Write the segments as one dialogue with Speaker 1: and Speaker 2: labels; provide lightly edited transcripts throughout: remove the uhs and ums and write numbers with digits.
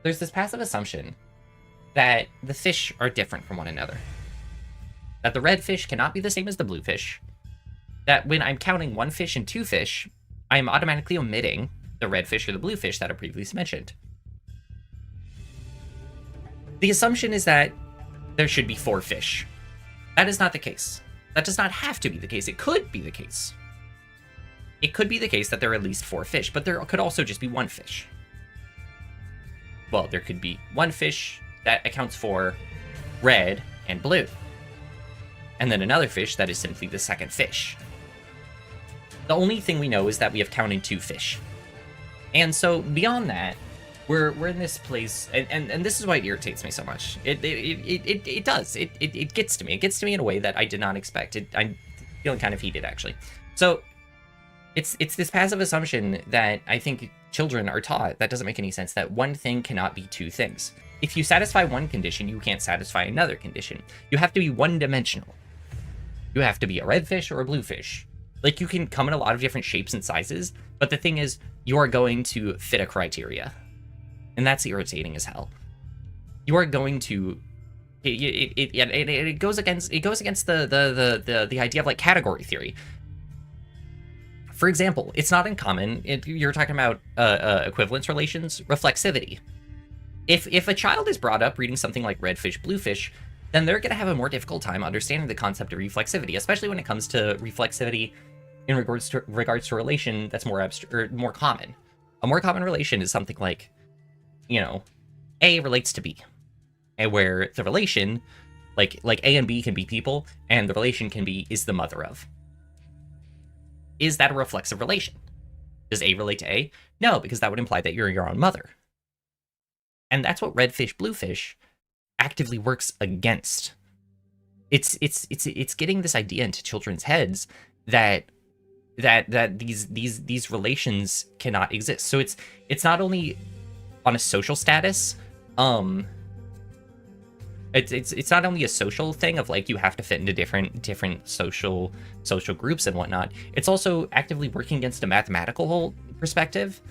Speaker 1: there's this passive assumption that the fish are different from one another. That the red fish cannot be the same as the blue fish. That when I'm counting one fish and two fish, I am automatically omitting the red fish or the blue fish that I previously mentioned. The assumption is that there should be four fish. That is not the case. That does not have to be the case. It could be the case. It could be the case that there are at least four fish, but there could also just be one fish. Well, there could be one fish that accounts for red and blue. And then another fish that is simply the second fish. The only thing we know is that we have counted two fish. And so beyond that, we're in this place, and this is why it irritates me so much. It does. It gets to me. It gets to me in a way that I did not expect. I'm feeling kind of heated, actually. So it's this passive assumption that I think children are taught that doesn't make any sense, that one thing cannot be two things. If you satisfy one condition, you can't satisfy another condition. You have to be one-dimensional. You have to be a red fish or a blue fish. Like, you can come in a lot of different shapes and sizes, but the thing is, you are going to fit a criteria. And that's irritating as hell. You are going to... It goes against the idea of, like, category theory. For example, it's not uncommon, you're talking about equivalence relations, reflexivity. If a child is brought up reading something like red fish, blue fish, then they're going to have a more difficult time understanding the concept of reflexivity, especially when it comes to reflexivity in regards to a relation that's more more common. A more common relation is something like, you know, A relates to B, and where the relation, like A and B can be people, and the relation is the mother of. Is that a reflexive relation? Does A relate to A? No, because that would imply that you're your own mother. And that's what red fish, blue fish actively works against. It's getting this idea into children's heads that these relations cannot exist. So it's not only on a social status, it's not only a social thing of, like, you have to fit into different social groups and whatnot. It's also actively working against a mathematical perspective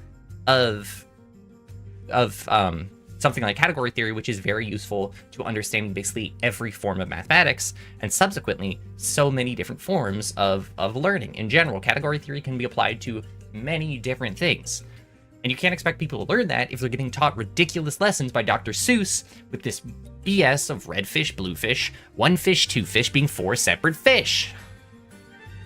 Speaker 1: of something like category theory, which is very useful to understanding basically every form of mathematics, and subsequently so many different forms of learning. In general, category theory can be applied to many different things. And you can't expect people to learn that if they're getting taught ridiculous lessons by Dr. Seuss with this BS of red fish, blue fish, one fish, two fish being four separate fish.